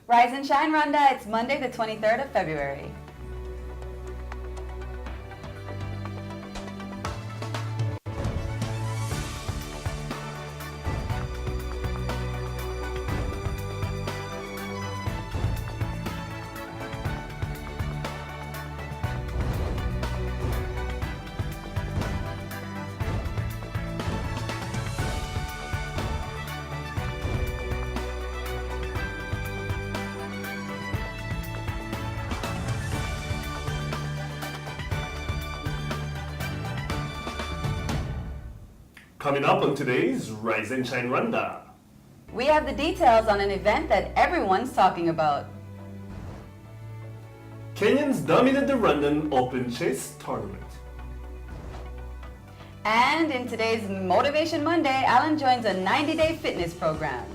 Rise and shine, Rwanda. It's Monday, the 23rd of February. Coming up on today's Rise and Shine Rwanda. We have the details on an event that everyone's talking about. Kenyans dominate the Rwandan Open Chess Tournament. And in today's Motivation Monday, Alan joins a 90-day fitness program.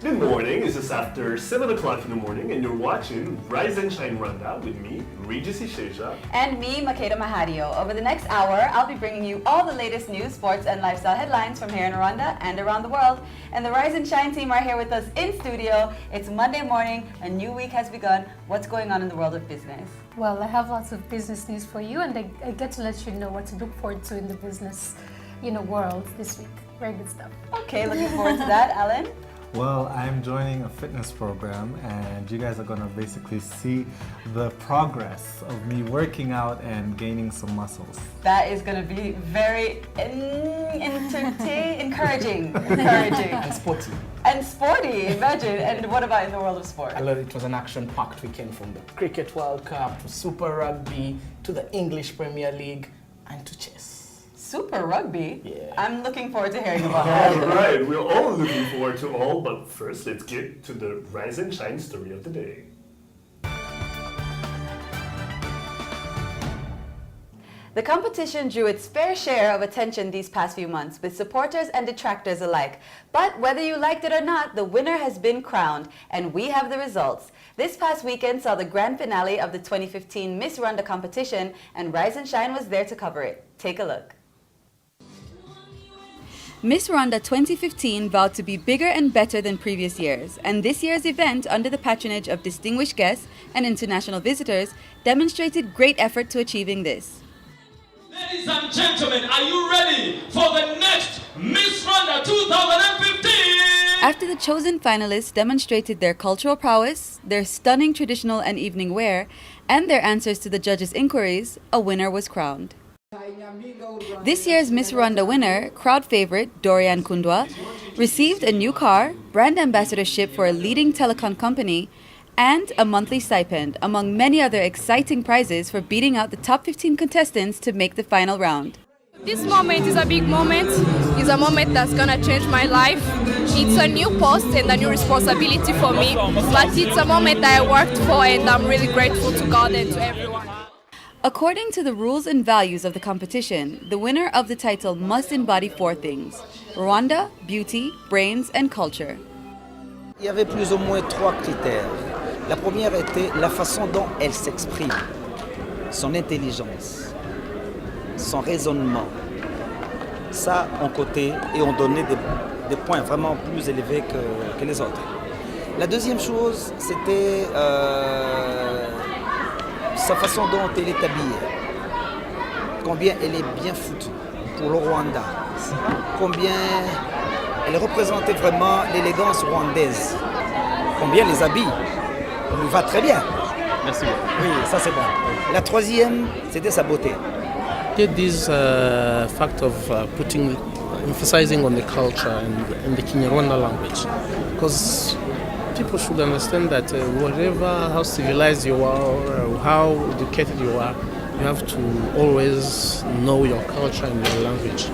Good morning, it's just after 7 o'clock in the morning and you're watching Rise and Shine Rwanda with me, Regis Isheja. And me, Makeda Mahadio. Over the next hour, I'll be bringing you all the latest news, sports, and lifestyle headlines from here in Rwanda and around the world. And the Rise and Shine team are here with us in studio. It's Monday morning, a new week has begun. What's going on in the world of business? Well, I have lots of business news for you, and I get to let you know what to look forward to in the business, world this week. Very good stuff. Okay, looking forward to that. Alan? Well, I'm joining a fitness program, and you guys are going to basically see the progress of me working out and gaining some muscles. That is going to be very encouraging. And sporty. And sporty, imagine. And what about in the world of sport? It was an action-packed weekend, from the Cricket World Cup to Super Rugby to the English Premier League and to chess. Super Rugby? Yeah. I'm looking forward to hearing about that. All right, we're all looking forward to all, but first let's get to the Rise and Shine story of the day. The competition drew its fair share of attention these past few months, with supporters and detractors alike. But whether you liked it or not, the winner has been crowned, and we have the results. This past weekend saw the grand finale of the 2015 Miss Rwanda competition, and Rise and Shine was there to cover it. Take a look. Miss Rwanda 2015 vowed to be bigger and better than previous years, and this year's event, under the patronage of distinguished guests and international visitors, demonstrated great effort to achieving this. Ladies and gentlemen, are you ready for the next Miss Rwanda 2015? After the chosen finalists demonstrated their cultural prowess, their stunning traditional and evening wear, and their answers to the judges' inquiries, a winner was crowned. This year's Miss Rwanda winner, crowd favorite Dorian Kundwa, received a new car, brand ambassadorship for a leading telecom company, and a monthly stipend, among many other exciting prizes for beating out the top 15 contestants to make the final round. This moment is a big moment. It's a moment that's gonna change my life. It's a new post and a new responsibility for me, but it's a moment that I worked for, and I'm really grateful to God and to everyone. According to the rules and values of the competition, the winner of the title must embody 4 things: Rwanda, beauty, brains, and culture. Il y avait plus ou moins 3 critères. La première était la façon dont elle s'exprime, son intelligence, son raisonnement. Ça, on cotait et on donnait des points vraiment plus élevés que les autres. La deuxième chose, c'était sa façon dont elle est habillée, combien elle est bien foutue pour le Rwanda, combien elle représentait vraiment l'élégance rwandaise, combien les habits lui va très bien. Merci beaucoup. Oui, ça c'est bon. La troisième, c'était sa beauté. Get this fact of emphasizing on the culture and the Kinyarwanda language, because people should understand that whatever, how civilized you are, or how educated you are, you have to always know your culture and your language.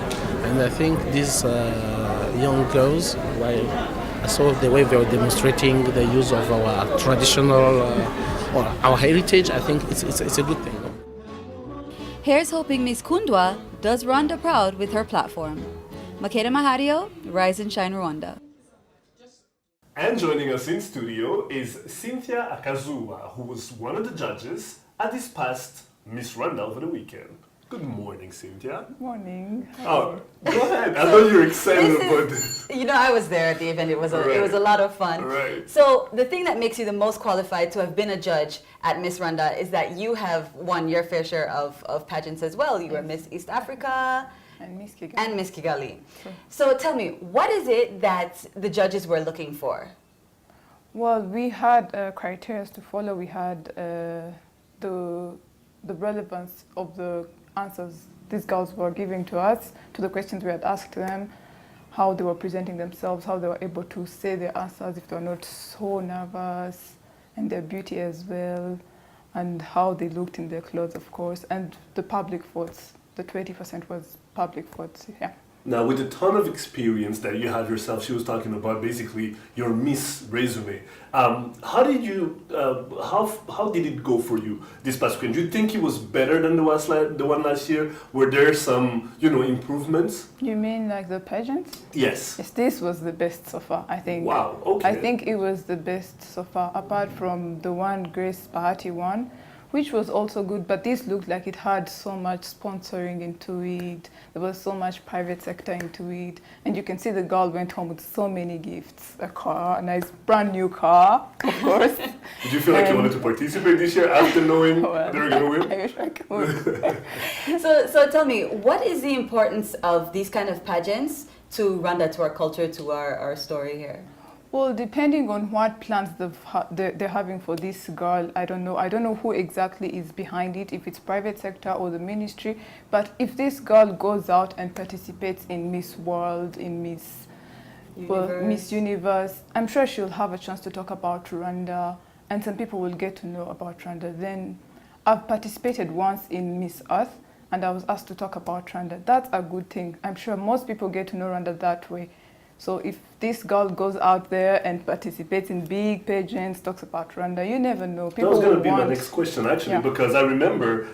And I think these young girls, while I saw the way they were demonstrating the use of our traditional or our heritage, I think it's a good thing. Here's hoping Miss Kundwa does Rwanda proud with her platform. Makeda Mahadio, Rise and Shine Rwanda. And joining us in studio is Cynthia Akazuwa, who was one of the judges at this past Miss Rwanda over the weekend. Good morning, Cynthia. Morning. Oh, go ahead. I know you're excited about this. You know, I was there at the event. It was a lot of fun. Right. So the thing that makes you the most qualified to have been a judge at Miss Rwanda is that you have won your fair share of pageants as well. You were Miss East Africa And Miss Kigali. and Miss Kigali. Sure. So tell me, what is it that the judges were looking for? Well, we had criteria to follow. We had the relevance of the answers these girls were giving to us, to the questions we had asked them, how they were presenting themselves, how they were able to say their answers if they were not so nervous, and their beauty as well, and how they looked in their clothes, of course, and the public votes. The 20% was public votes, yeah. Now, with a ton of experience that you have yourself, she was talking about basically your Miss resume. How did you? How did it go for you this past weekend? Do you think it was better than the one last year? Were there some, improvements? You mean like the pageants? Yes. Yes, this was the best so far, I think. Wow. Okay. I think it was the best so far, apart from the one Grace Bahati won, which was also good, but this looked like it had so much sponsoring into it. There was so much private sector into it. And you can see the girl went home with so many gifts. A car, a nice brand new car, of course. Did you feel like you wanted to participate this year after knowing Well, they were going to win? I wish I could. So tell me, what is the importance of these kind of pageants to Rwanda, to our culture, to our story here? Well, depending on what plans they're having for this girl, I don't know. I don't know who exactly is behind it, if it's private sector or the ministry. But if this girl goes out and participates in Miss World, in Miss Universe, I'm sure she'll have a chance to talk about Rwanda, and some people will get to know about Rwanda. Then I've participated once in Miss Earth, and I was asked to talk about Rwanda. That's a good thing. I'm sure most people get to know Rwanda that way. So if this girl goes out there and participates in big pageants, talks about Rwanda, you never know. People that was going to be want... my next question, actually, Yeah. because I remember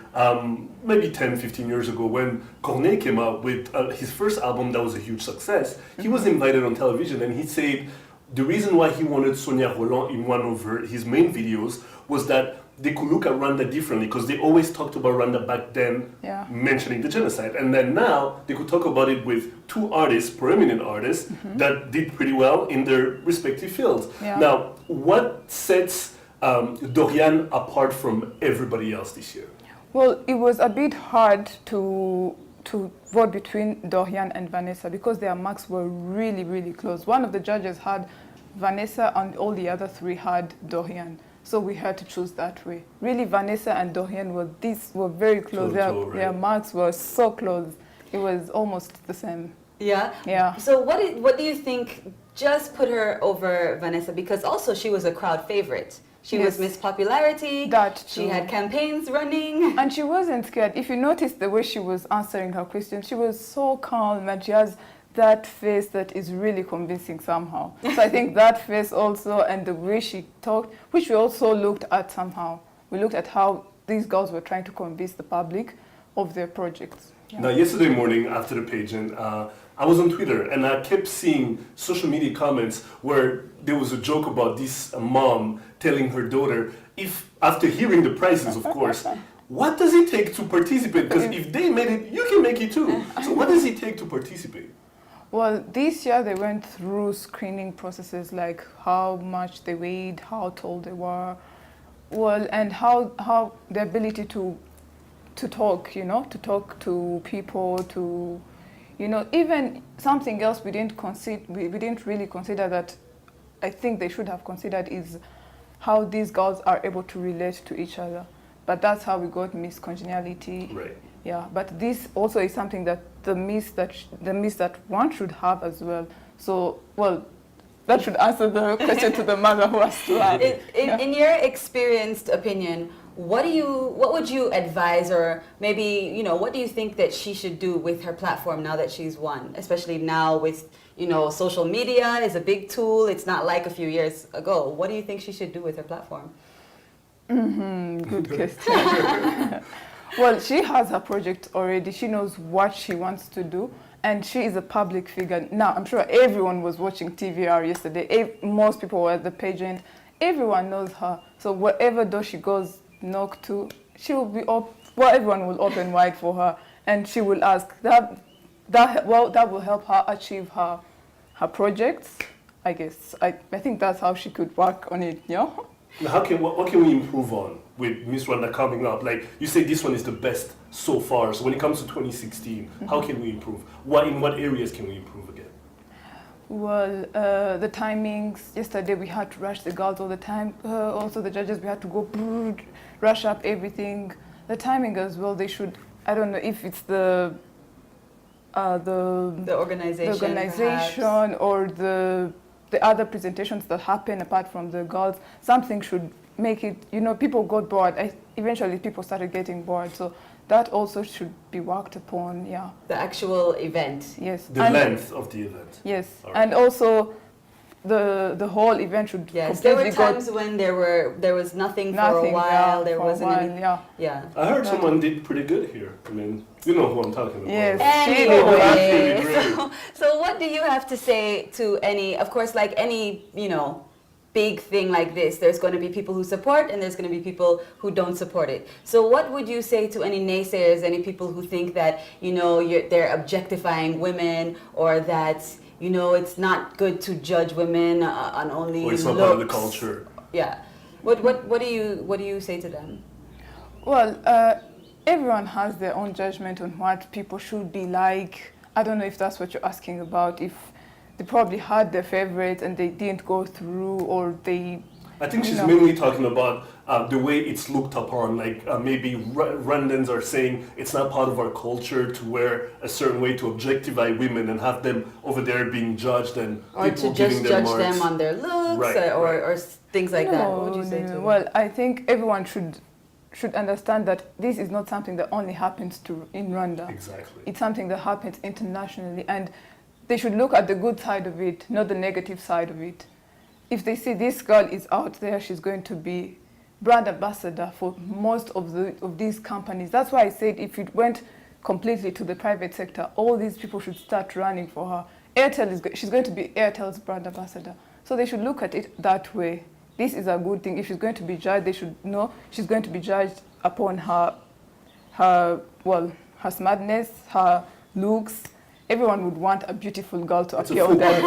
maybe 10, 15 years ago when Corneille came out with his first album that was a huge success. He was invited on television and he said the reason why he wanted Sonia Roland in one of his main videos was that they could look at Rwanda differently because they always talked about Rwanda back then, Yeah. mentioning the genocide. And then now they could talk about it with two artists, prominent artists, that did pretty well in their respective fields. Yeah. Now, what sets Dorian apart from everybody else this year? Well, it was a bit hard to vote between Dorian and Vanessa because their marks were really, really close. One of the judges had Vanessa and all the other three had Dorian. So we had to choose that way. Really, Vanessa and Dorian were very close. Their marks were so close. It was almost the same. Yeah? Yeah. So what do you think just put her over Vanessa? Because also she was a crowd favorite. She was Yes. Miss Popularity. That She too. had campaigns running. And she wasn't scared. If you notice the way she was answering her questions, she was so calm and she has that face that is really convincing somehow. So I think that face also and the way she talked, which we also looked at somehow. We looked at how these girls were trying to convince the public of their projects. Yeah. Now, yesterday morning after the pageant, I was on Twitter and I kept seeing social media comments where there was a joke about this mom telling her daughter, if after hearing the prizes, of course, what does it take to participate? Because if they made it, you can make it too. So what does it take to participate? Well, this year they went through screening processes like how much they weighed, how tall they were, well, and how the ability to talk, to talk to people, to, even something else we didn't really consider that I think they should have considered is how these girls are able to relate to each other. But that's how we got Miss Congeniality. Right. Yeah, but this also is something that the miss that one should have as well. So, well, that should answer the question to the mother who has to have. In your experienced opinion, what would you advise, or maybe what do you think that she should do with her platform now that she's won, especially now with social media is a big tool. It's not like a few years ago. What do you think she should do with her platform? Good question. Well, she has her project already. She knows what she wants to do, and she is a public figure. Now, I'm sure everyone was watching TVR yesterday. Most people were at the pageant. Everyone knows her. So whatever door she goes knock to, she will be well, everyone will open wide for her, and she will ask that will help her achieve her projects. I guess I think that's how she could work on it. Now, what can we improve on with Miss Rwanda coming up? Like you say, this one is the best so far. So when it comes to 2016, how can we improve? In what areas can we improve again? Well, the timings. Yesterday we had to rush the girls all the time. Also the judges, we had to go rush up everything. The timing as well. They should. I don't know if it's the organization or the other presentations that happen apart from the girls. Something should make it. People got bored. Eventually, people started getting bored. So that also should be worked upon. Yeah. The actual event. Yes. The length of the event. Yes, right. And also the whole event should. Yes, there were times when there was nothing for a while. Yeah, there wasn't any. Yeah. I heard someone did pretty good here. I mean, you know who I'm talking about. Yes. Anyway, so what do you have to say to any? Of course, like any big thing like this, there's going to be people who support and there's going to be people who don't support it. So what would you say to any naysayers, any people who think that they're objectifying women, or that it's not good to judge women on only or it's not looks? part of the culture. Yeah. What do you say to them? Well, everyone has their own judgment on what people should be like. I don't know if that's what you're asking about. If they probably had their favorites and they didn't go through, or they. I think she's mainly talking about the way it's looked upon. Like maybe Rwandans are saying it's not part of our culture to wear a certain way, to objectify women and have them over there being judged and or people to just giving judge them on their looks, or things like that. What would you say to them? Well, I think everyone should understand that this is not something that only happens in Rwanda. Exactly. It's something that happens internationally, and they should look at the good side of it, not the negative side of it. If they see this girl is out there, she's going to be brand ambassador for most of these companies. That's why I said if it went completely to the private sector, all these people should start running for her. She's going to be Airtel's brand ambassador. So they should look at it that way. This is a good thing. If she's going to be judged, they should know she's going to be judged upon her smartness, her looks. Everyone would want a beautiful girl to appear on that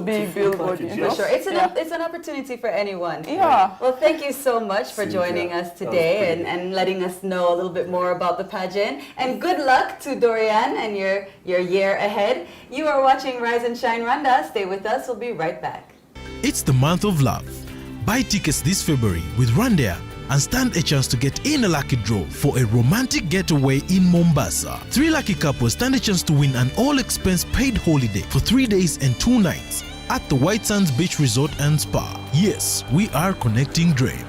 big billboard. For sure, it's an opportunity for anyone. Yeah. Well, thank you so much for joining us today and letting us know a little bit more about the pageant. And good luck to Dorian and your year ahead. You are watching Rise and Shine Rwanda. Stay with us. We'll be right back. It's the month of love. Buy tickets this February with Rwanda and stand a chance to get in a lucky draw for a romantic getaway in Mombasa. 3 lucky couples stand a chance to win an all-expense paid holiday for 3 days and 2 nights at the White Sands Beach Resort and Spa. Yes, we are connecting dream.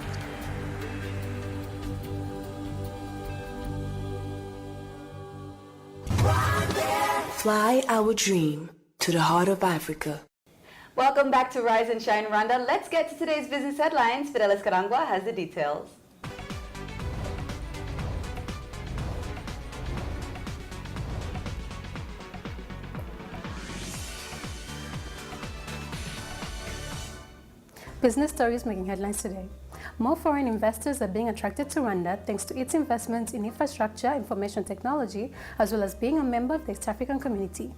Fly our dream to the heart of Africa. Welcome back to Rise and Shine Rwanda. Let's get to today's business headlines. Fidelis Karangwa has the details. Business stories making headlines today. More foreign investors are being attracted to Rwanda thanks to its investments in infrastructure, information technology, as well as being a member of the East African community.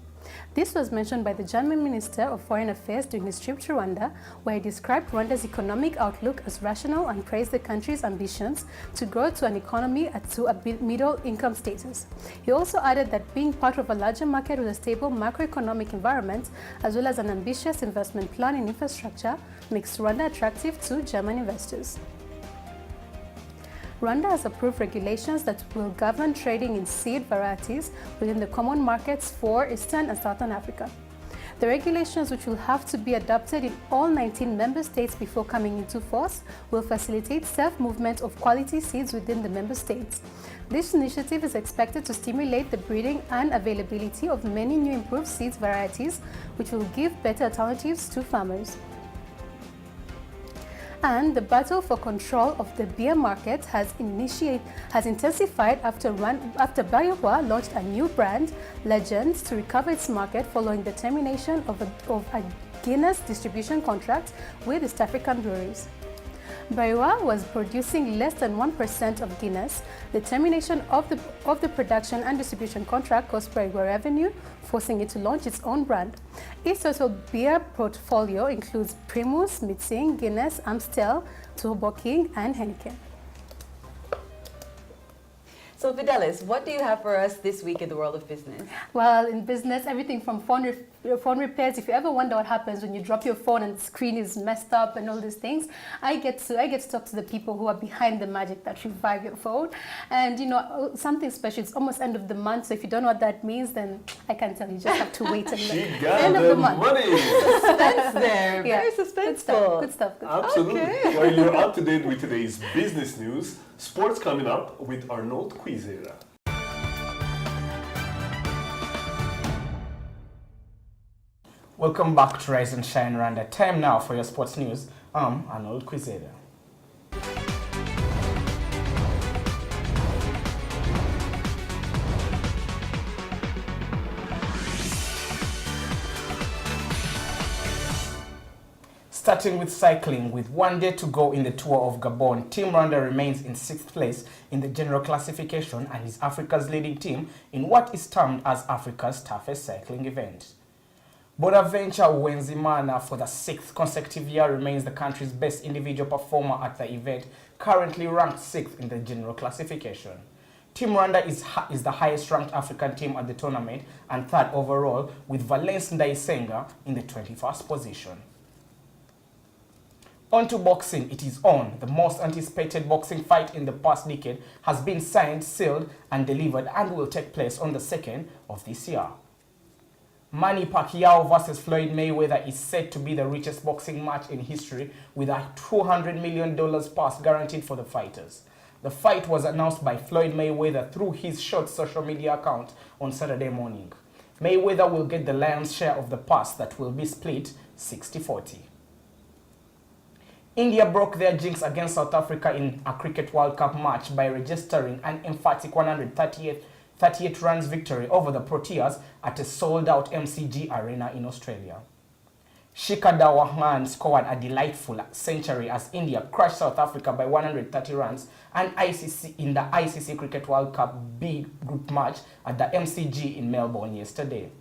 This was mentioned by the German Minister of Foreign Affairs during his trip to Rwanda, where he described Rwanda's economic outlook as rational and praised the country's ambitions to grow to an economy to a middle-income status. He also added that being part of a larger market with a stable macroeconomic environment, as well as an ambitious investment plan in infrastructure, makes Rwanda attractive to German investors. Rwanda has approved regulations that will govern trading in seed varieties within the common markets for Eastern and Southern Africa. The regulations, which will have to be adopted in all 19 member states before coming into force, will facilitate self-movement of quality seeds within the member states. This initiative is expected to stimulate the breeding and availability of many new improved seeds varieties, which will give better alternatives to farmers. And the battle for control of the beer market has intensified after Bayerwa launched a new brand, Legends, to recover its market following the termination of a Guinness distribution contract with East African breweries. Baiwa was producing less than 1% of Guinness. The termination of the production and distribution contract cost Baiwa revenue, forcing it to launch its own brand. Its total beer portfolio includes Primus, Mitsing, Guinness, Amstel, Turbo King, and Heineken. So Fidelis, what do you have for us this week in the world of business? Well, in business, everything from phone repairs. If you ever wonder what happens when you drop your phone and the screen is messed up and all these things, I get to talk to the people who are behind the magic that revive your phone. And you know, something special. It's almost end of the month, so if you don't know what that means, then I can't tell you. You just have to wait until the end of the month. Money. Suspense there. Yeah. Very suspenseful. Good stuff. Absolutely. Okay. Well, you're up to date with today's business news. Sports coming up with Arnold Quizera. Welcome back to Rise and Shine Rwanda. Time now for your sports news. I'm Arnold Quizera. Starting with cycling, with 1 day to go in the Tour of Gabon, Team Rwanda remains in 6th place in the general classification and is Africa's leading team in what is termed as Africa's toughest cycling event. Bonaventure Wenzimana, for the 6th consecutive year, remains the country's best individual performer at the event, currently ranked 6th in the general classification. Team Rwanda is the highest ranked African team at the tournament and 3rd overall, with Valence Ndaisenga in the 21st position. On to boxing, it is on. The most anticipated boxing fight in the past decade has been signed, sealed, and delivered and will take place on the 2nd of this year. Manny Pacquiao versus Floyd Mayweather is said to be the richest boxing match in history, with a $200 million purse guaranteed for the fighters. The fight was announced by Floyd Mayweather through his short social media account on Saturday morning. Mayweather will get the lion's share of the purse that will be split 60-40. India broke their jinx against South Africa in a Cricket World Cup match by registering an emphatic 138 runs victory over the Proteas at a sold-out MCG arena in Australia. Shikhar Dhawan scored a delightful century as India crushed South Africa by 130 runs in the ICC Cricket World Cup B group match at the MCG in Melbourne yesterday.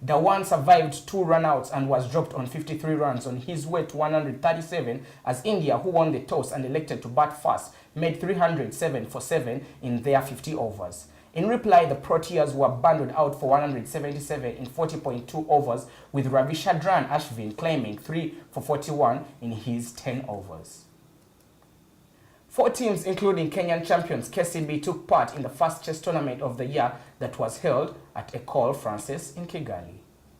Dhawan survived 2 run-outs and was dropped on 53 runs on his way to 137 as India, who won the toss and elected to bat first, made 307 for 7 in their 50 overs. In reply, the Proteas were bundled out for 177 in 40.2 overs, with Ravichandran Ashwin claiming 3 for 41 in his 10 overs. 4 teams, including Kenyan champions KCB, took part in the first chess tournament of the year that was held at Ecole Francaise in Kigali.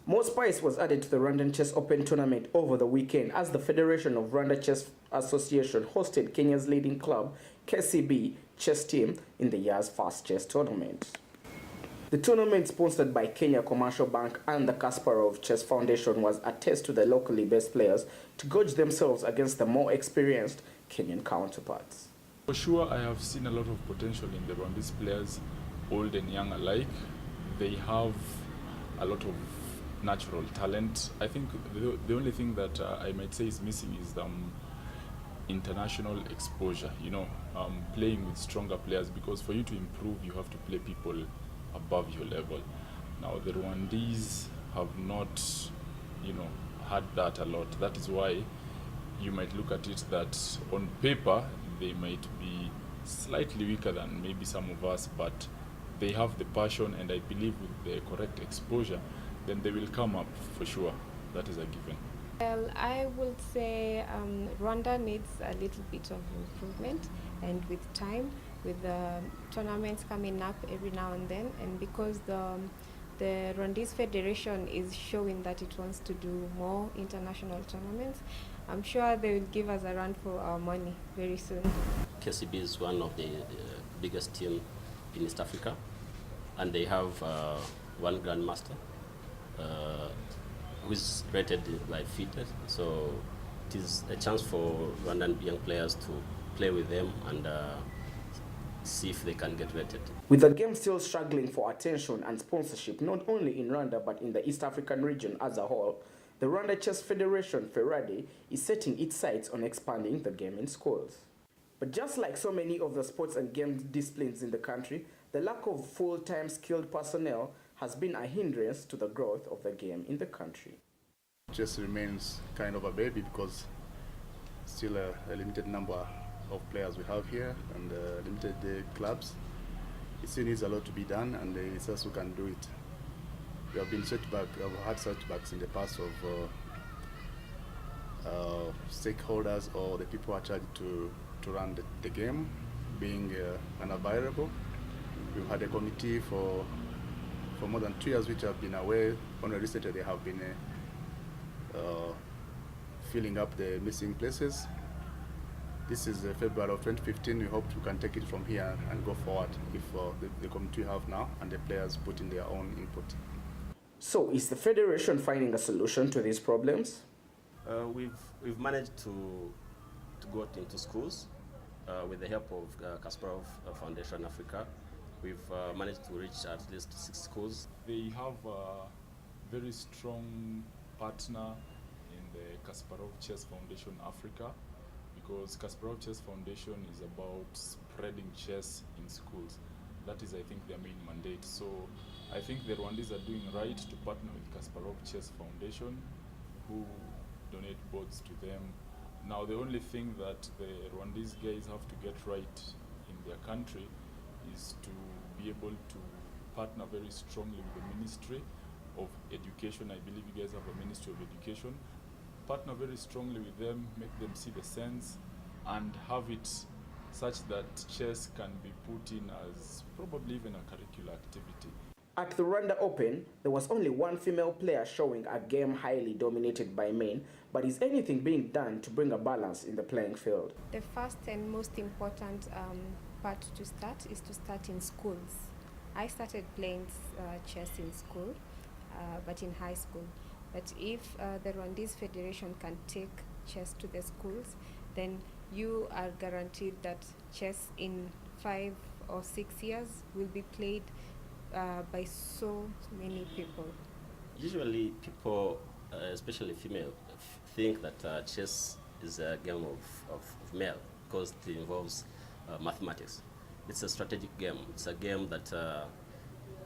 More spice was added to the Rwandan Chess Open tournament over the weekend as the Federation of Rwanda Chess Association hosted Kenya's leading club, KCB, chess team in the year's first chess tournament. The tournament, sponsored by Kenya Commercial Bank and the Kasparov Chess Foundation, was a test to the locally based players to gauge themselves against the more experienced Kenyan counterparts. For sure, I have seen a lot of potential in the Rwandese players, old and young alike. They have a lot of natural talent. I think the only thing that I might say is missing is international exposure, playing with stronger players, because for you to improve, you have to play people above your level. Now, the Rwandese have not, had that a lot. That is why you might look at it that on paper, they might be slightly weaker than maybe some of us, but they have the passion, and I believe with the correct exposure, then they will come up for sure. That is a given. Well, I would say Rwanda needs a little bit of improvement, and with time, with the tournaments coming up every now and then, and because the Rwandese Federation is showing that it wants to do more international tournaments, I'm sure they will give us a run for our money very soon. KCB is one of the biggest teams in East Africa, and they have one grandmaster who is rated by fitness. So it is a chance for Rwandan young players to play with them and see if they can get rated. With the game still struggling for attention and sponsorship, not only in Rwanda but in the East African region as a whole, the Rwanda Chess Federation, Ferradi, is setting its sights on expanding the game in schools. But just like so many of the sports and game disciplines in the country, the lack of full-time skilled personnel has been a hindrance to the growth of the game in the country. Chess remains kind of a baby because still a limited number of players we have here and limited clubs. It still needs a lot to be done, and it's us who can do it. We have been had setbacks in the past of stakeholders or the people who are charged to run the game being unavailable. We've had a committee for more than 2 years which have been away. Only recently they have been filling up the missing places. This is February of 2015. We hope we can take it from here and go forward if the committee we have now and the players put in their own input. So is the Federation finding a solution to these problems? We've managed to go into schools with the help of Kasparov Foundation Africa. We've managed to reach at least 6 schools. They have a very strong partner in the Kasparov Chess Foundation Africa, because Kasparov Chess Foundation is about spreading chess in schools. That is, I think, their main mandate. So I think the Rwandese are doing right to partner with Kasparov Chess Foundation, who donate boards to them. Now, the only thing that the Rwandese guys have to get right in their country is to be able to partner very strongly with the Ministry of Education. I believe you guys have a Ministry of Education. Partner very strongly with them, make them see the sense, and have it such that chess can be put in as probably even a curricular activity. At the Rwanda Open, there was only one female player showing a game highly dominated by men, but is anything being done to bring a balance in the playing field? The first and most important part to start is to start in schools. I started playing chess in school, but in high school. But if the Rwandese Federation can take chess to the schools, then you are guaranteed that chess in 5 or 6 years will be played by so many people. Usually people, especially female, think that chess is a game of male because it involves mathematics. It's a strategic game. It's a game that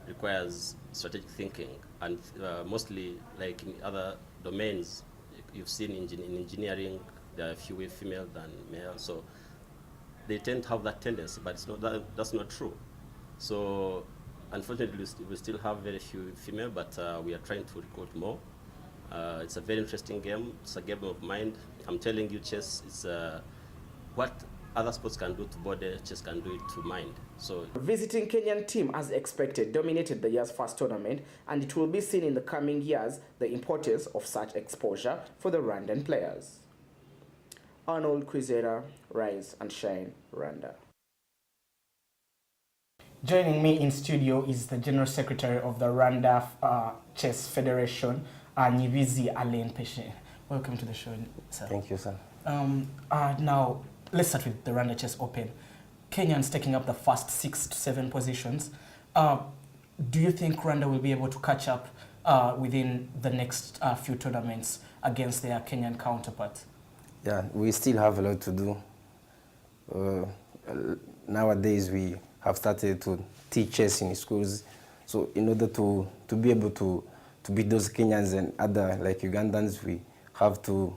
requires strategic thinking, and mostly, like in other domains, you've seen in engineering, there are fewer female than male, so they tend to have that tendency, but it's not that's not true. So unfortunately, we still have very few female, but we are trying to recruit more. It's a very interesting game. It's a game of mind. I'm telling you, chess is what other sports can do to body, chess can do it to mind. So, visiting Kenyan team, as expected, dominated the year's first tournament, and it will be seen in the coming years the importance of such exposure for the Rwandan players. Arnold Kwizera, Rise and Shine, Rwanda. Joining me in studio is the General Secretary of the Rwanda Chess Federation, Nyibizi Alain Peshe. Welcome to the show, sir. Thank you, sir. Now, let's start with the Rwanda Chess Open. Kenyans taking up the first 6 to 7 positions. Do you think Rwanda will be able to catch up within the next few tournaments against their Kenyan counterparts? Yeah, we still have a lot to do. Nowadays, we have started to teach chess in schools. So in order to be able to beat those Kenyans and other like Ugandans, we have to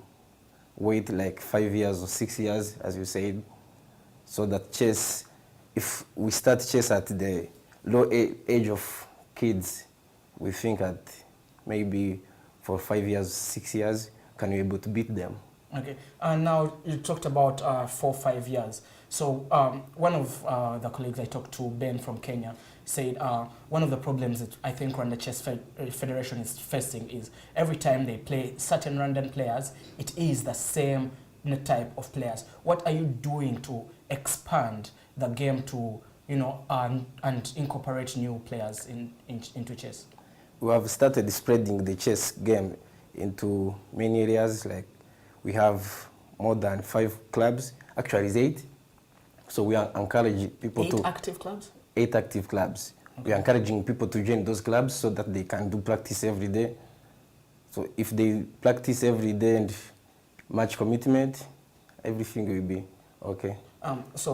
wait like 5 years or 6 years, as you said, so that chess, if we start chess at the low age of kids, we think that maybe for 5 years, 6 years, can be able to beat them. Okay, now you talked about 4 or 5 years. So one of the colleagues I talked to, Ben from Kenya, said one of the problems that I think Rwanda Chess Federation is facing is every time they play certain Rwandan players, it is the same type of players. What are you doing to expand the game to, and incorporate new players into chess? We have started spreading the chess game into many areas. Like we have more than 5 clubs, actually it's 8. So we are encouraging people 8 active clubs? 8 active clubs. Okay. We are encouraging people to join those clubs so that they can do practice every day. So if they practice every day and much commitment, everything will be okay. So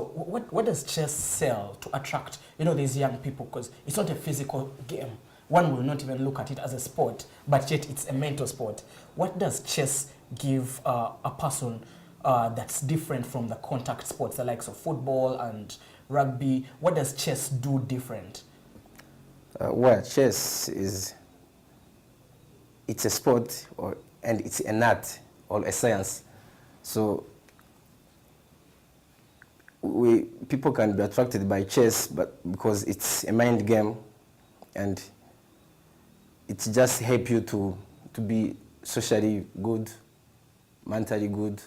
what does chess sell to attract, these young people? Because it's not a physical game. One will not even look at it as a sport, but yet it's a mental sport. What does chess give a person that's different from the contact sports, the likes of football and rugby? What does chess do different? Well, chess it's a sport and it's an art or a science. So people can be attracted by chess, but because it's a mind game, and it just help you to be socially good, mentally good.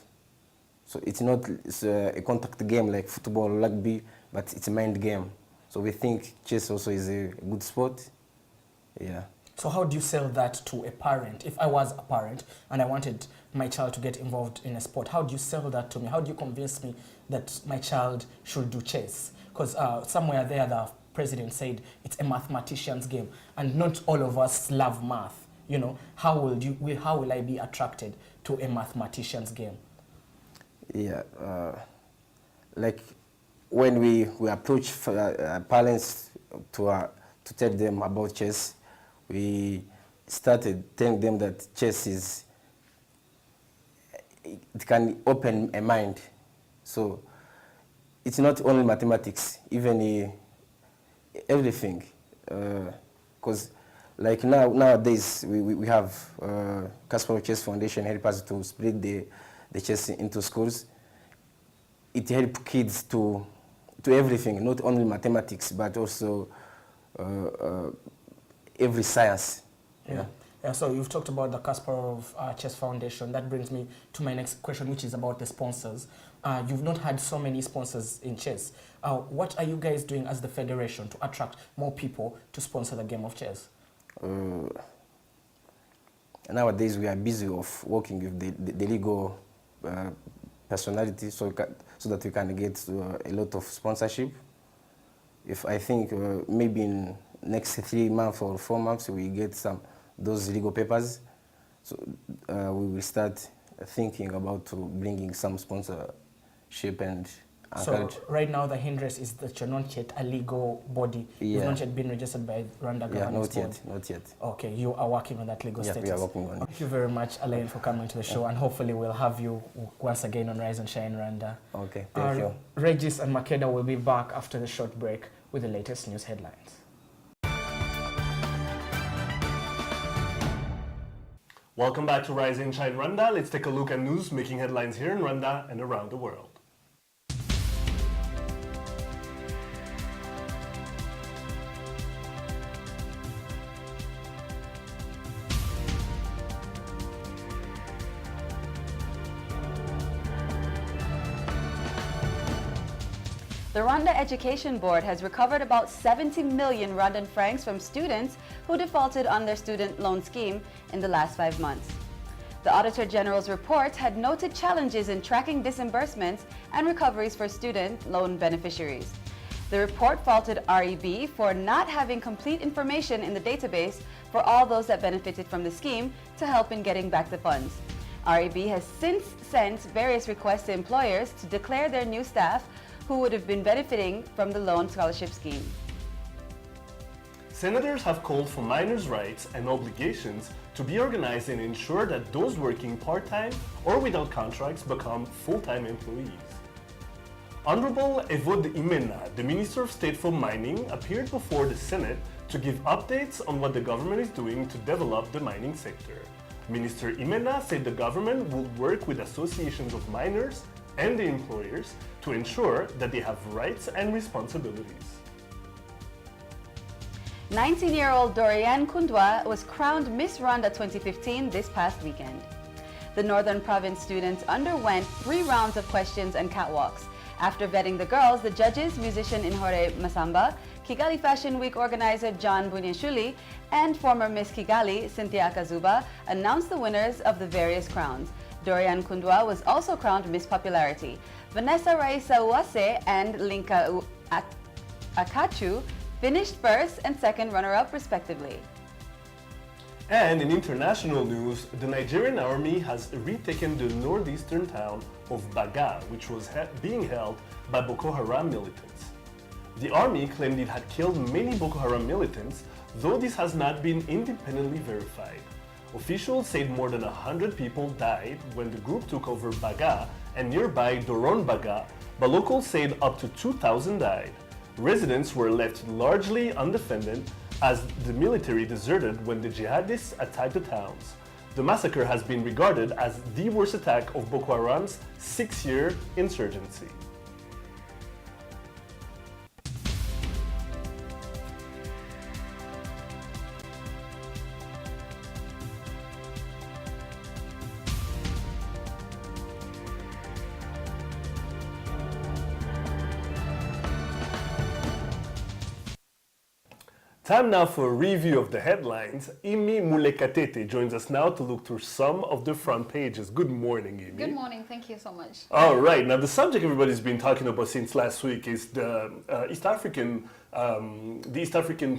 So it's not a contact game like football or rugby, but it's a mind game. So we think chess also is a good sport. Yeah. So how do you sell that to a parent? If I was a parent and I wanted my child to get involved in a sport, how do you sell that to me? How do you convince me that my child should do chess? Because somewhere there the president said it's a mathematician's game, and not all of us love math. How will I be attracted to a mathematician's game? Yeah, like when we approach parents to tell them about chess, we started telling them that chess it can open a mind. So it's not only mathematics, even everything. Because like nowadays we have Kasparov Chess Foundation help us to split the chess into schools. It helps kids to everything, not only mathematics, but also every science. Yeah. So you've talked about the Kasparov Chess Foundation. That brings me to my next question, which is about the sponsors. You've not had so many sponsors in chess. What are you guys doing as the federation to attract more people to sponsor the game of chess? Nowadays we are busy of working with the legal personality so that we can get a lot of sponsorship. If I think maybe in next 3 months or 4 months we get those legal papers, so we will start thinking about bringing some sponsorship and encourage. So right now the hindrance is that you're not yet a legal body. You've not yet been registered by Rwanda government. Yeah, not yet. Okay, you are working on that legal status. We are working on it. Thank you very much, Alain, for coming to the show, and hopefully we'll have you once again on Rise and Shine Rwanda. Okay, thank you. Regis and Makeda will be back after the short break with the latest news headlines. Welcome back to Rise and Shine Rwanda. Let's take a look at news making headlines here in Rwanda and around the world. The Rwanda Education Board has recovered about 70 million Rwandan francs from students who defaulted on their student loan scheme in the last 5 months. The Auditor General's report had noted challenges in tracking disbursements and recoveries for student loan beneficiaries. The report faulted REB for not having complete information in the database for all those that benefited from the scheme to help in getting back the funds. REB has since sent various requests to employers to declare their new staff who would have been benefiting from the loan scholarship scheme. Senators have called for minors' rights and obligations to be organized and ensure that those working part-time or without contracts become full-time employees. Honorable Evode Imena, the Minister of State for Mining, appeared before the Senate to give updates on what the government is doing to develop the mining sector. Minister Imena said the government will work with associations of miners and the employers to ensure that they have rights and responsibilities. 19-year-old Doriane Kundwa was crowned Miss Rwanda 2015 this past weekend. The Northern Province students underwent 3 rounds of questions and catwalks. After vetting the girls, the judges, musician Inhore Masamba, Kigali Fashion Week organizer John Bunyashuli, and former Miss Kigali, Cynthia Kazuba, announced the winners of the various crowns. Doriane Kundwa was also crowned Miss Popularity. Vanessa Raisa Uwase and Linka Akachu finished first and second runner-up respectively. And in international news, the Nigerian army has retaken the northeastern town of Baga, which was being held by Boko Haram militants. The army claimed it had killed many Boko Haram militants, though this has not been independently verified. Officials said more than 100 people died when the group took over Baga and nearby Doron Baga, but locals said up to 2,000 died. Residents were left largely undefended as the military deserted when the jihadists attacked the towns. The massacre has been regarded as the worst attack of Boko Haram's 6-year insurgency. Time now for a review of the headlines. Imi Mulekatete joins us now to look through some of the front pages. Good morning, Imi. Good morning. Thank you so much. All right. Now, the subject everybody's been talking about since last week is the East African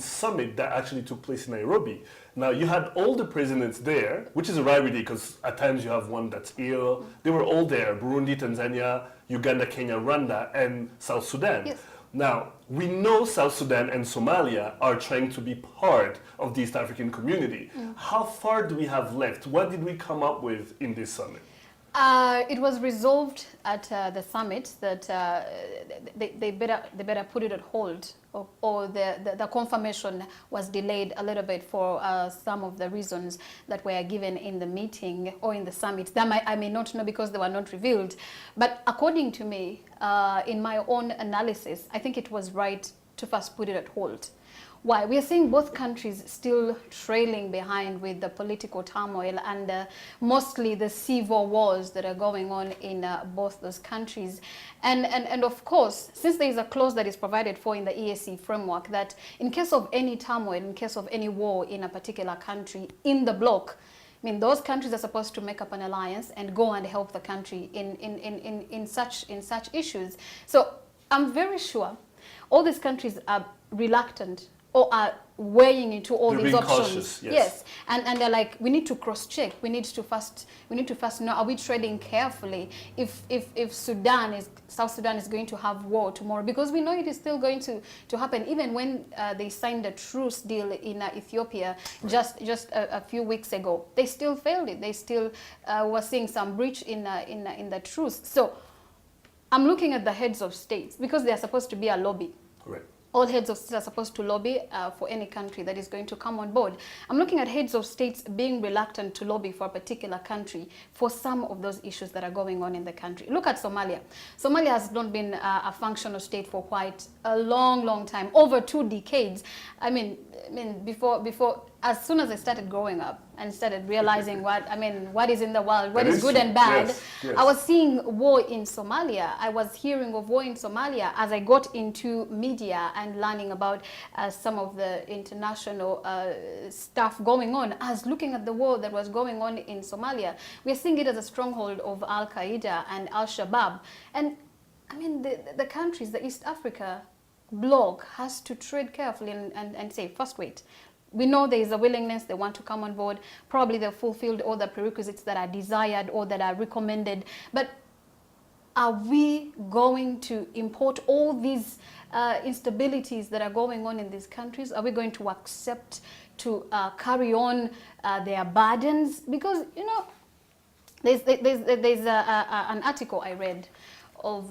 summit that actually took place in Nairobi. Now, you had all the presidents there, which is a rarity because at times you have one that's ill. They were all there: Burundi, Tanzania, Uganda, Kenya, Rwanda, and South Sudan. Yes. Now, we know South Sudan and Somalia are trying to be part of the East African community. How far do we have left? What did we come up with in this summit? It was resolved at the summit that they better put it on hold, or the confirmation was delayed a little bit for some of the reasons that were given in the meeting or in the summit. That I may not know because they were not revealed. But according to me, in my own analysis, I think it was right to first put it at hold. Why? We are seeing both countries still trailing behind with the political turmoil and mostly the civil wars that are going on in both those countries. And of course, since there is a clause that is provided for in the EAC framework that in case of any turmoil, in case of any war in a particular country in the bloc, I mean, those countries are supposed to make up an alliance and go and help the country in such issues. So I'm very sure all these countries are reluctant or are weighing into all these options. Cautious, yes. And they're like, we need to cross-check. We need to first know, are we treading carefully if South Sudan is going to have war tomorrow? Because we know it is still going to happen. Even when they signed a truce deal in Ethiopia just a few weeks ago, they still failed it. They still were seeing some breach in the truce. So I'm looking at the heads of states because they are supposed to be a lobby. Correct. All heads of states are supposed to lobby for any country that is going to come on board. I'm looking at heads of states being reluctant to lobby for a particular country for some of those issues that are going on in the country. Look at Somalia. Somalia has not been a functional state for quite a long time, over 2 decades. I mean, before, as soon as I started growing up and started realizing what is in the world, what is good and bad, yes. I was seeing war in Somalia. I was hearing of war in Somalia as I got into media and learning about some of the international stuff going on. I was looking at the war that was going on in Somalia. We're seeing it as a stronghold of Al-Qaeda and Al-Shabaab. And I mean, the countries, the East Africa bloc has to tread carefully and say, first wait. We know there is a willingness, they want to come on board. Probably they've fulfilled all the prerequisites that are desired or that are recommended. But are we going to import all these instabilities that are going on in these countries? Are we going to accept to carry on their burdens? Because, you know, there's an article I read of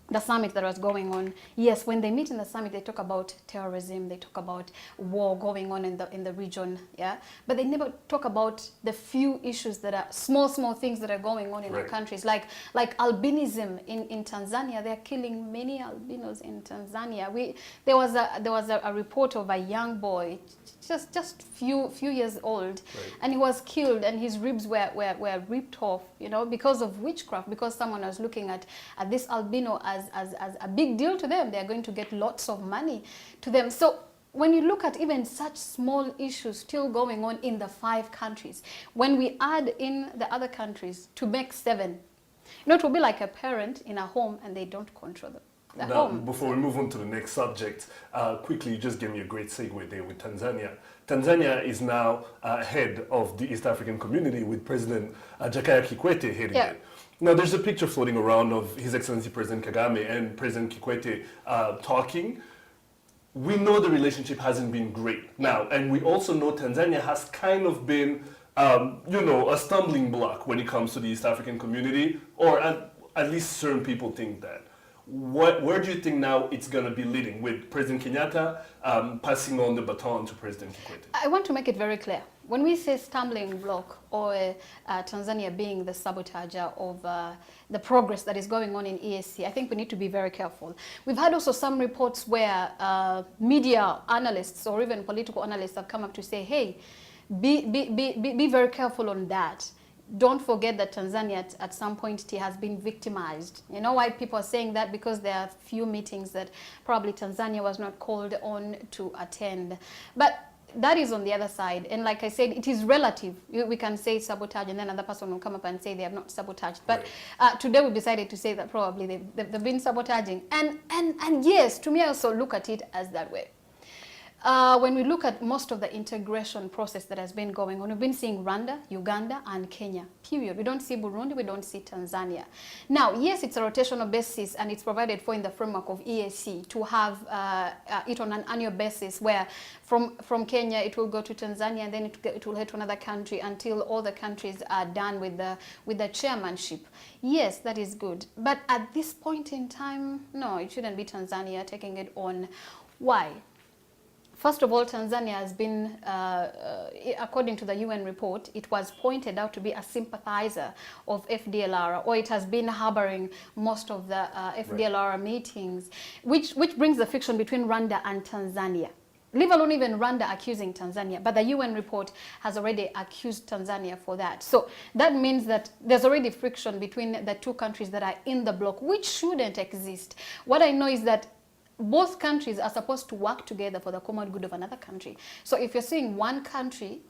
the summit that was going on. Yes, when they meet in the summit, they talk about terrorism, they talk about war going on in the region, yeah. But they never talk about the few issues that are small things that are going on in our countries, like albinism in Tanzania. They're killing many albinos in Tanzania. There was a report of a young boy, just few years old, and he was killed, and his ribs were ripped off, you know, because of witchcraft, because someone was looking at this albino as a big deal to them. They're going to get lots of money to them. So when you look at even such small issues still going on in the 5 countries, when we add in the other countries to make 7, you know, it will be like a parent in a home and they don't control Now, before we move on to the next subject, quickly, you just gave me a great segue there with Tanzania. Tanzania is now head of the East African Community with President Jakaya Kikwete heading it. Now, there's a picture floating around of His Excellency President Kagame and President Kikwete talking. We know the relationship hasn't been great now, and we also know Tanzania has kind of been, a stumbling block when it comes to the East African Community, or at least certain people think that. Where do you think now it's going to be leading, with President Kenyatta passing on the baton to President Kikwete? I want to make it very clear. When we say stumbling block or Tanzania being the sabotager of the progress that is going on in EAC, I think we need to be very careful. We've had also some reports where media analysts or even political analysts have come up to say, hey, be very careful on that. Don't forget that Tanzania at some point has been victimized. You know why people are saying that? Because there are few meetings that probably Tanzania was not called on to attend. But that is on the other side. And like I said, it is relative. We can say sabotage and then another person will come up and say they have not sabotaged. But today we decided to say that probably they've been sabotaging. And yes, to me I also look at it as that way. When we look at most of the integration process that has been going on, we've been seeing Rwanda, Uganda, and Kenya, period. We don't see Burundi, we don't see Tanzania. Now, yes, it's a rotational basis, and it's provided for in the framework of EAC to have it on an annual basis, where from Kenya it will go to Tanzania, and then it will head to another country until all the countries are done with the chairmanship. Yes, that is good. But at this point in time, no, it shouldn't be Tanzania taking it on. Why? First of all, Tanzania has been, according to the UN report, it was pointed out to be a sympathizer of FDLR, or it has been harboring most of the FDLR meetings, which brings the friction between Rwanda and Tanzania. Leave alone even Rwanda accusing Tanzania, but the UN report has already accused Tanzania for that. So that means that there's already friction between the two countries that are in the bloc, which shouldn't exist. What I know is that both countries are supposed to work together for the common good of another country. So if you're seeing one country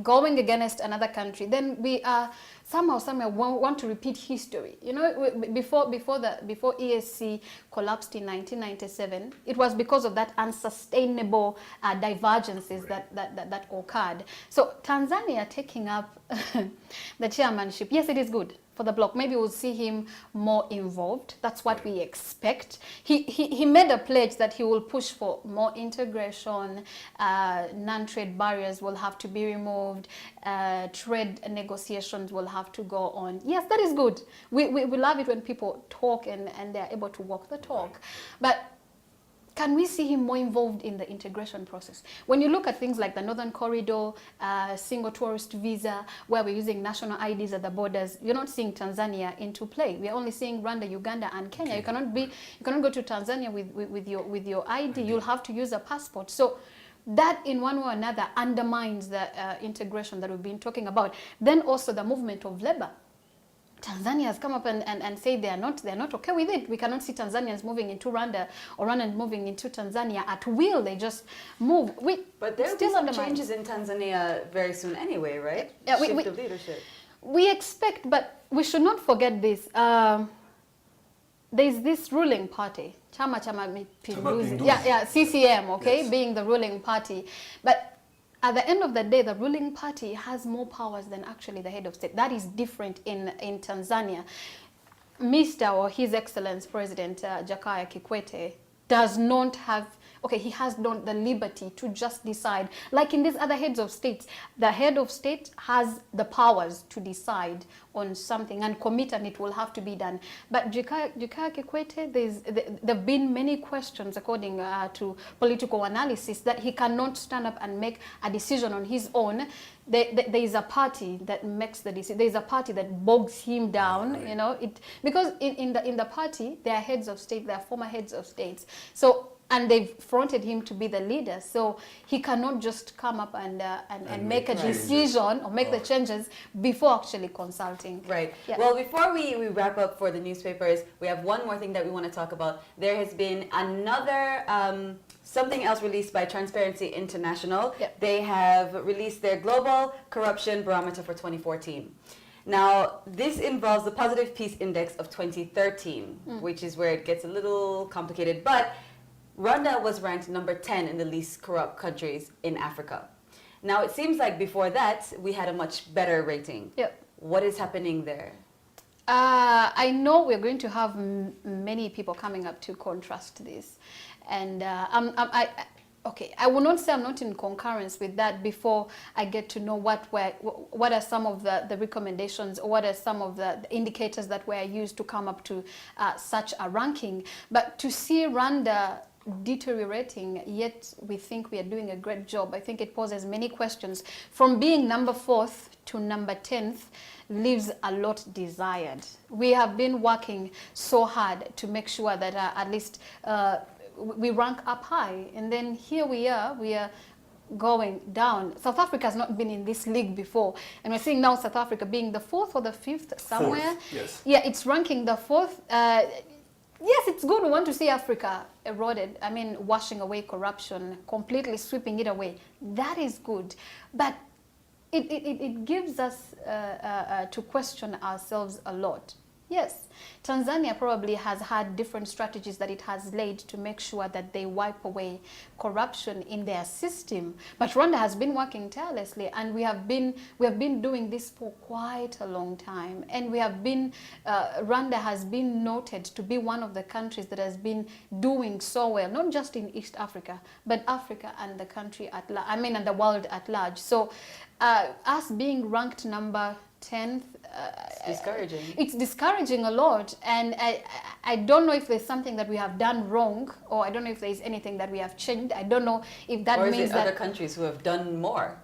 going against another country, then we somehow want to repeat history. You know, before EAC collapsed in 1997, it was because of that unsustainable divergences that occurred. So Tanzania taking up the chairmanship, yes, it is good for the bloc. Maybe we'll see him more involved. That's what we expect. He made a pledge that he will push for more integration, non-trade barriers will have to be removed, trade negotiations will have to go on. Yes, that is good. We love it when people talk and they're able to walk the talk. But can we see him more involved in the integration process? When you look at things like the Northern Corridor, single tourist visa, where we're using national IDs at the borders, you're not seeing Tanzania into play. We're only seeing Rwanda, Uganda, and Kenya. You cannot go to Tanzania with your ID. You'll have to use a passport. So that in one way or another undermines the integration that we've been talking about. Then also the movement of labor. Tanzania has come up and said they're not okay with it. We cannot see Tanzanians moving into Rwanda or Rwanda moving into Tanzania at will. They just move. But there will be some changes in Tanzania very soon anyway, right? Yeah, Shift of leadership. We expect, but we should not forget this. There's this ruling party, Chama cha Mapinduzi. Yeah, CCM, okay, yes, being the ruling party. But at the end of the day, the ruling party has more powers than actually the head of state. That is different in Tanzania. Mr. or His Excellency President Jakaya Kikwete does not have, he has not the liberty to just decide. Like in these other heads of states, the head of state has the powers to decide on something and commit, and it will have to be done. But Jakaya Kikwete, there have been many questions according to political analysis that he cannot stand up and make a decision on his own. There is a party that makes the decision. There is a party that bogs him down, you know. Because in the party, there are heads of state, there are former heads of states. So, and they've fronted him to be the leader, so he cannot just come up and make a decision or make the changes before actually consulting. Right. Yeah. Well, before we wrap up for the newspapers, we have one more thing that we want to talk about. There has been another something else released by Transparency International. Yep. They have released their Global Corruption Barometer for 2014. Now, this involves the Positive Peace Index of 2013, which is where it gets a little complicated. But Rwanda was ranked number 10 in the least corrupt countries in Africa. Now, it seems like before that, we had a much better rating. Yep. What is happening there? I know we're going to have many people coming up to contrast this. And okay, I will not say I'm not in concurrence with that before I get to know what are some of the recommendations, or what are some of the indicators that were used to come up to such a ranking. But to see Rwanda deteriorating, yet we think we are doing a great job, I think it poses many questions. From being number 4th to number 10th leaves a lot desired. We have been working so hard to make sure that at least we rank up high, and then here we are going down. South Africa has not been in this league before, and we're seeing now South Africa being the 4th or the 5th somewhere. 4th, yes. Yeah, it's ranking the 4th. Yes, it's good. We want to see Africa eroded. I mean, washing away corruption, completely sweeping it away. That is good, but it gives us to question ourselves a lot. Yes, Tanzania probably has had different strategies that it has laid to make sure that they wipe away corruption in their system. But Rwanda has been working tirelessly, and we have been doing this for quite a long time. And we have been Rwanda has been noted to be one of the countries that has been doing so well, not just in East Africa, but Africa and the country at large. I mean, and the world at large. So, us being ranked number 10th, it's discouraging. It's discouraging a lot, and I don't know if there's something that we have done wrong, or I don't know if there's anything that we have changed. I don't know if that or is means it that other countries who have done more.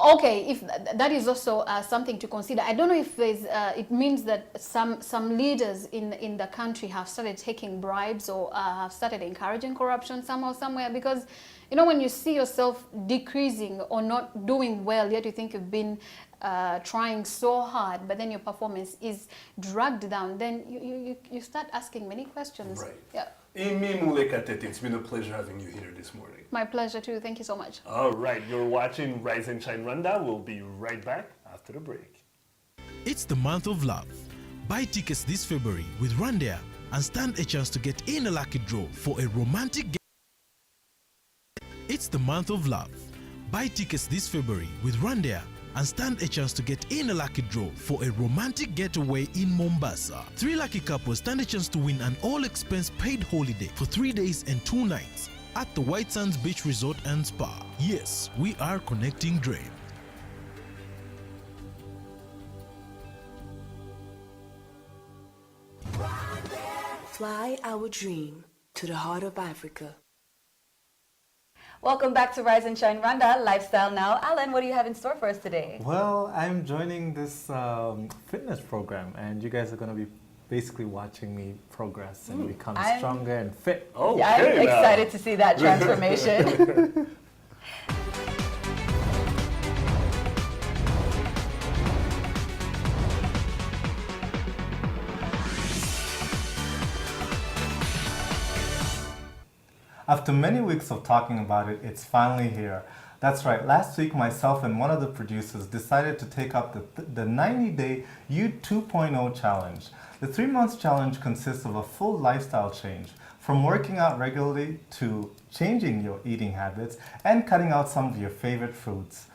Okay, if that is also something to consider. I don't know if there's it means that some leaders in the country have started taking bribes, or have started encouraging corruption somehow, somewhere, because you know, when you see yourself decreasing or not doing well, yet you think you've been trying so hard, but then your performance is dragged down, then you start asking many questions. Right. Yeah. Amy Mulekatete, it's been a pleasure having you here this morning. My pleasure too. Thank you so much. All right, you're watching Rise and Shine Rwanda. We'll be right back after the break. It's the month of love. Buy tickets this February with Rwanda and stand a chance to get in a lucky draw for a romantic get. It's the month of love. Buy tickets this February with Rwanda and stand a chance to get in a lucky draw for a romantic getaway in Mombasa. 3 lucky couples stand a chance to win an all-expense paid holiday for 3 days and 2 nights at the White Sands Beach Resort and Spa. Yes, we are connecting dreams. Fly our dream to the heart of Africa. Welcome back to Rise and Shine Rwanda, Lifestyle Now. Alan, what do you have in store for us today? Well, I'm joining this fitness program, and you guys are going to be basically watching me progress and become stronger and fit. Oh, yeah, I'm excited to see that transformation. After many weeks of talking about it, it's finally here. That's right, last week myself and one of the producers decided to take up the 90-day U 2.0 challenge. The 3-month challenge consists of a full lifestyle change, from working out regularly to changing your eating habits and cutting out some of your favorite foods.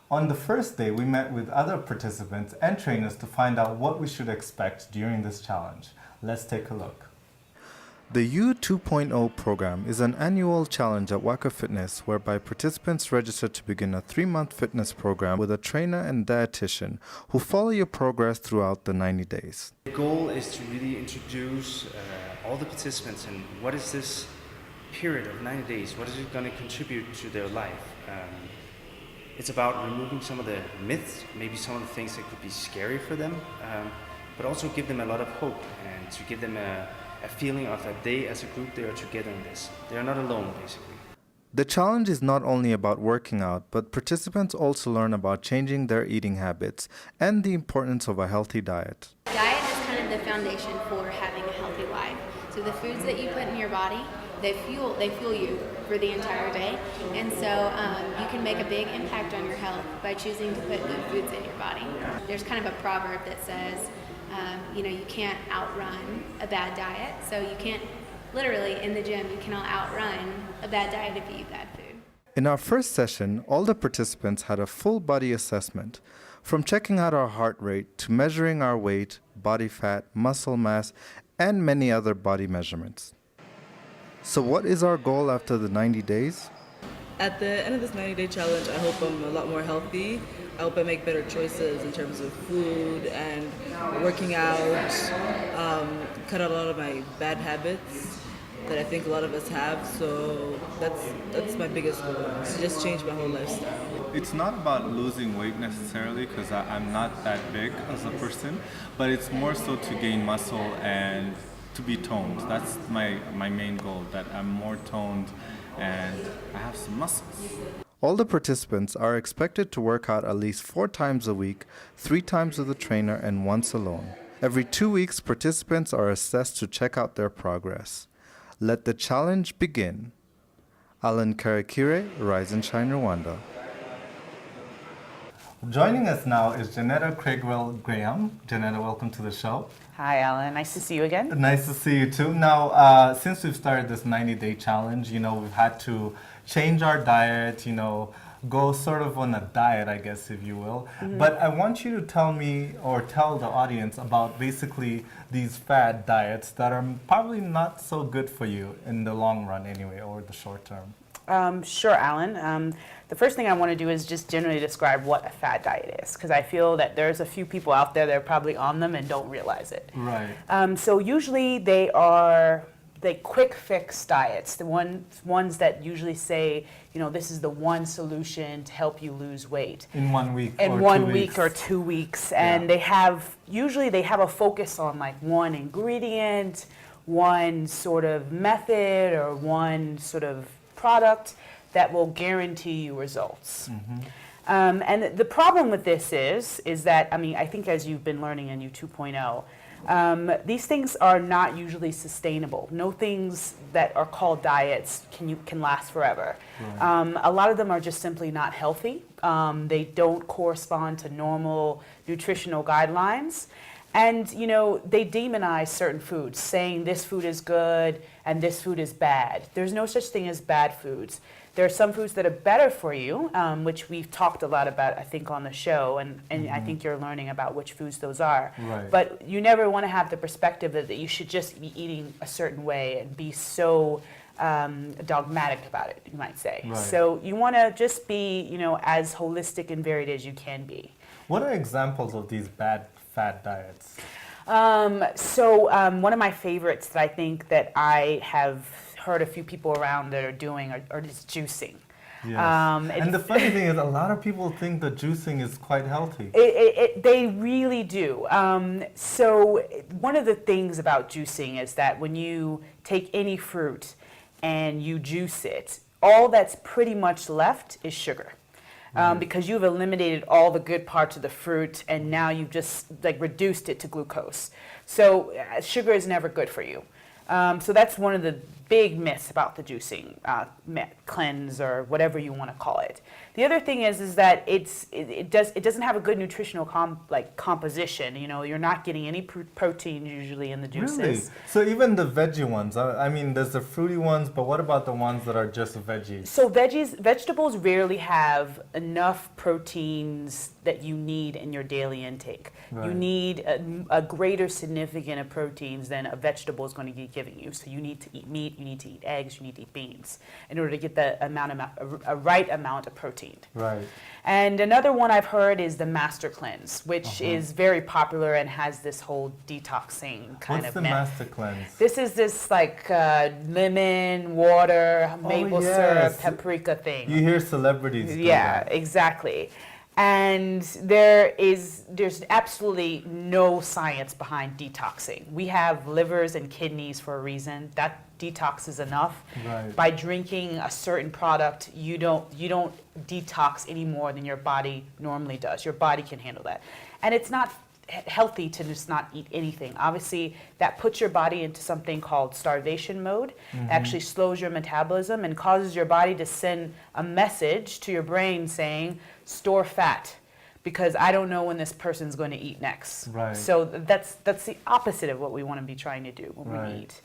On the first day, we met with other participants and trainers to find out what we should expect during this challenge. Let's take a look. The U 2.0 program is an annual challenge at Waka Fitness whereby participants register to begin a 3-month fitness program with a trainer and dietitian who follow your progress throughout the 90 days. The goal is to really introduce all the participants and what is this period of 90 days, what is it going to contribute to their life. It's about removing some of the myths, maybe some of the things that could be scary for them, but also give them a lot of hope and to give them a feeling of that they as a group, they are together in this. They are not alone, basically. The challenge is not only about working out, but participants also learn about changing their eating habits and the importance of a healthy diet. Diet is kind of the foundation for having a healthy life. So the foods that you put in your body they fuel you for the entire day, and so you can make a big impact on your health by choosing to put good foods in your body. There's kind of a proverb that says, you can't outrun a bad diet, so you can't, literally in the gym, you cannot outrun a bad diet if you eat bad food. In our first session, all the participants had a full body assessment, from checking out our heart rate to measuring our weight, body fat, muscle mass, and many other body measurements. So what is our goal after the 90 days? At the end of this 90-day challenge, I hope I'm a lot more healthy. I hope I make better choices in terms of food and working out, cut out a lot of my bad habits that I think a lot of us have. So that's my biggest goal, to just change my whole lifestyle. It's not about losing weight necessarily, because I'm not that big as a person, but it's more so to gain muscle and to be toned. That's my main goal, that I'm more toned and I have some muscles. All the participants are expected to work out at least 4 times a week, 3 times with a trainer and once alone. Every 2 weeks, participants are assessed to check out their progress. Let the challenge begin. Alan Karakire, Rise and Shine Rwanda. Joining us now is Janetta Craigwell-Graham. Janetta, welcome to the show. Hi, Alan. Nice to see you again. Nice to see you too. Now, since we've started this 90-day challenge, we've had to change our diet, go sort of on a diet, I guess, if you will. Mm-hmm. But I want you to tell me, or tell the audience, about basically these fad diets that are probably not so good for you in the long run anyway, or the short term. Sure, Alan. The first thing I want to do is just generally describe what a fad diet is, because I feel that there's a few people out there that are probably on them and don't realize it. Right. So usually they are quick fix diets, the ones that usually say, this is the one solution to help you lose weight. In 1 week In or 1 2 week weeks. or 2 weeks. And they have a focus on like one ingredient, one sort of method, or one sort of product that will guarantee you results. Mm-hmm. And the problem with this is that, I think as you've been learning in U 2.0, these things are not usually sustainable. No things that are called diets can last forever. Right. A lot of them are just simply not healthy. They don't correspond to normal nutritional guidelines. And, they demonize certain foods, saying this food is good and this food is bad. There's no such thing as bad foods. There are some foods that are better for you, which we've talked a lot about, I think, on the show, and Mm-hmm. I think you're learning about which foods those are. Right. But you never want to have the perspective that you should just be eating a certain way and be so dogmatic about it, you might say. Right. So you want to just be, as holistic and varied as you can be. What are examples of these bad fad diets? One of my favorites that I think that I have heard a few people around that are doing are just juicing. Yes. And the funny thing is, a lot of people think that juicing is quite healthy. They really do. So one of the things about juicing is that when you take any fruit and you juice it, all that's pretty much left is sugar. Because you've eliminated all the good parts of the fruit and now you've just reduced it to glucose. So sugar is never good for you. So that's one of the big myths about the juicing cleanse, or whatever you want to call it. The other thing is that it doesn't have a good nutritional composition. You're not getting any protein usually in the juices. Really? So even the veggie ones, there's the fruity ones, but what about the ones that are just veggies? So vegetables rarely have enough proteins that you need in your daily intake. Right. You need a greater significant of proteins than a vegetable is going to be giving you. So you need to eat meat, you need to eat eggs, you need to eat beans in order to get the a right amount of protein. Right. And another one I've heard is the Master Cleanse, which is very popular and has this whole detoxing kind What's of the myth. Master Cleanse? This is this lemon, water, maple syrup, paprika thing. You hear celebrities do that. Exactly. And there's absolutely no science behind detoxing. We have livers and kidneys for a reason. That detox is enough. Right. By drinking a certain product, you don't detox any more than your body normally does. Your body can handle that. And it's not healthy to just not eat anything. Obviously, that puts your body into something called starvation mode. Actually slows your metabolism and causes your body to send a message to your brain saying, store fat, because I don't know when this person's going to eat next. Right. So that's the opposite of what we want to be trying to do when Right. we eat.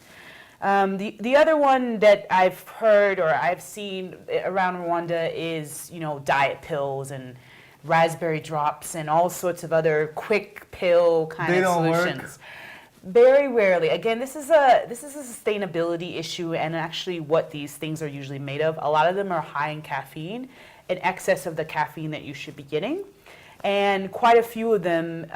The other one that I've heard or I've seen around Rwanda is, diet pills and raspberry drops and all sorts of other quick pill kind They of don't solutions. work? Very rarely. Again, this is a sustainability issue, and actually what these things are usually made of. A lot of them are high in caffeine, in excess of the caffeine that you should be getting. And quite a few of them,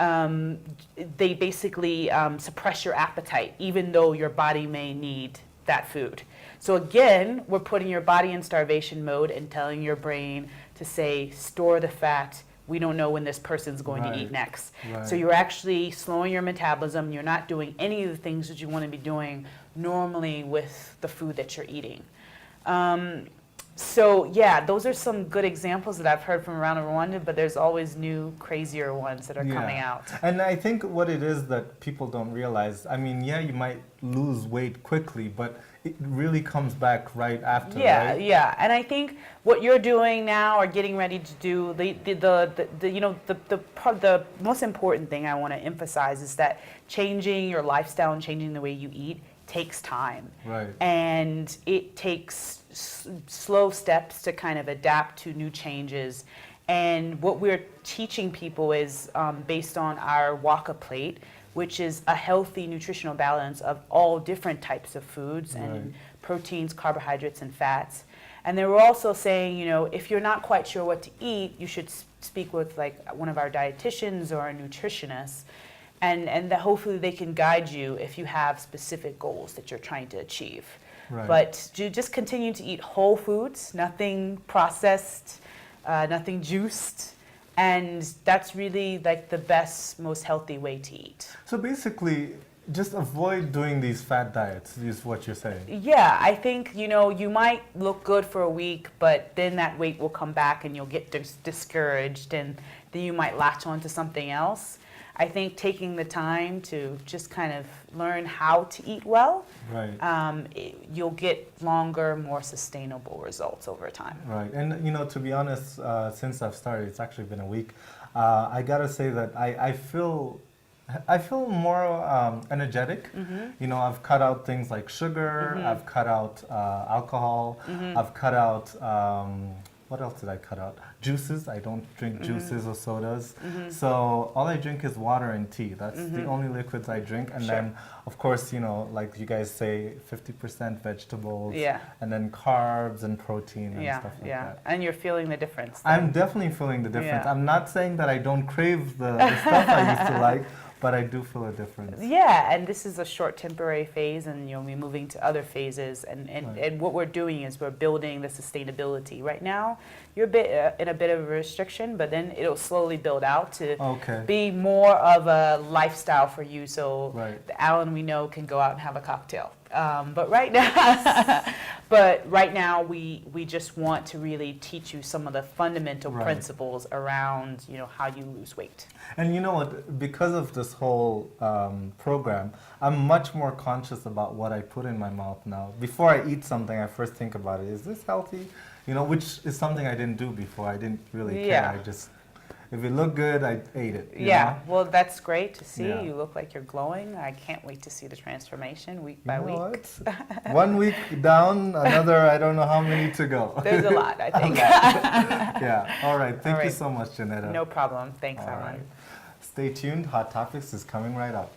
they basically suppress your appetite, even though your body may need that food. So again, we're putting your body in starvation mode and telling your brain to say, store the fat. We don't know when this person's going to eat next. So you're actually slowing your metabolism. You're not doing any of the things that you want to be doing normally with the food that you're eating. So yeah, those are some good examples that I've heard from around Rwanda, but there's always new, crazier ones that are coming out. And I think what it is that people don't realize, I mean, yeah, you might lose weight quickly, but it really comes back right after, right? Yeah, and I think what you're doing now or getting ready to do, the most important thing I want to emphasize is that changing your lifestyle and changing the way you eat takes time. Right. And it takes slow steps to kind of adapt to new changes. And what we're teaching people is based on our Waka plate, which is a healthy nutritional balance of all different types of foods and proteins, carbohydrates, and fats. And then we're also saying, if you're not quite sure what to eat, you should speak with like one of our dietitians or a nutritionist, and that hopefully they can guide you if you have specific goals that you're trying to achieve. Right. But you just continue to eat whole foods, nothing processed, nothing juiced, and that's really like the best, most healthy way to eat. So basically, just avoid doing these fat diets, is what you're saying. Yeah, I think, you might look good for a week, but then that weight will come back and you'll get discouraged, and then you might latch on to something else. I think taking the time to just kind of learn how to eat well, you'll get longer, more sustainable results over time. Right, and to be honest, since I've started, it's actually been a week, I gotta say that I feel more energetic. I've cut out things like sugar, I've cut out alcohol, I've cut out, what else did I cut out? Juices. I don't drink juices or sodas. So all I drink is water and tea. That's the only liquids I drink. And then, of course, like you guys say, 50% vegetables. And then carbs and protein and stuff like that. And you're feeling the difference. I'm definitely feeling the difference. I'm not saying that I don't crave the stuff I used to like, but I do feel a difference. Yeah, and this is a short temporary phase, and you'll be moving to other phases. And what we're doing is we're building the sustainability. Right now, you're in a bit of a restriction, but then it'll slowly build out to be more of a lifestyle for you. So the Alan we know can go out and have a cocktail. But right now, we just want to really teach you some of the fundamental principles around how you lose weight. And you know what? Because of this whole program, I'm much more conscious about what I put in my mouth now. Before I eat something, I first think about it. Is this healthy? Which is something I didn't do before. I didn't really care. I just, if it looked good, I ate it. You know? Well, that's great to see. You look like you're glowing. I can't wait to see the transformation week by week. 1 week down, another, I don't know how many to go. There's a lot, I think. All right. Thank you so much, Janetta. No problem. Thanks, Alan. Right. Stay tuned. Hot Topics is coming right up.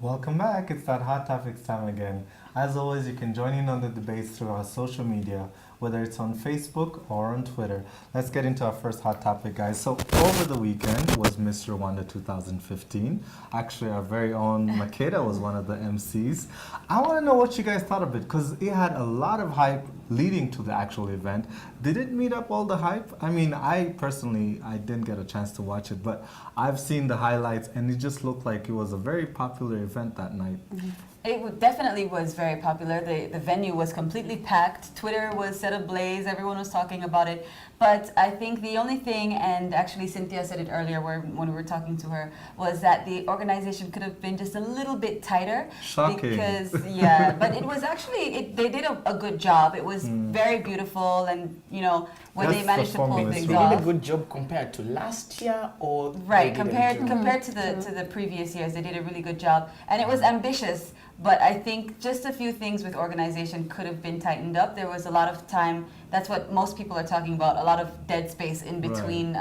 Welcome back. It's that Hot Topics time again. As always, you can join in on the debates through our social media, whether it's on Facebook or on Twitter. Let's get into our first hot topic, guys. So over the weekend was Miss Rwanda 2015. Actually, our very own Makeda was one of the MCs. I want to know what you guys thought of it, because it had a lot of hype leading to the actual event. Did it meet up all the hype? I mean, I didn't get a chance to watch it, but I've seen the highlights, and it just looked like it was a very popular event that night. It definitely was very popular. The venue was completely packed. Twitter was set ablaze. Everyone was talking about it. But I think the only thing, and actually Cynthia said it earlier when we were talking to her, was that the organization could have been just a little bit tighter. Shocking. Because, yeah, but it was actually, they did a good job. It was very beautiful, and, when they managed to pull things off. They did a good job compared to last year, or right, compared to the previous years, they did a really good job. And it was ambitious. But I think just a few things with organization could have been tightened up. There was a lot of time, that's what most people are talking about, a lot of dead space in between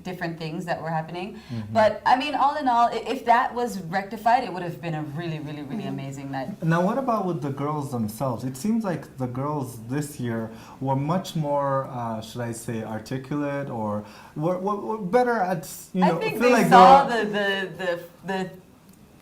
different things that were happening. But I mean, all in all, if that was rectified, it would have been a really, really, really amazing night. Now, what about with the girls themselves? It seems like the girls this year were much more, should I say, articulate, or were better at, I think they saw the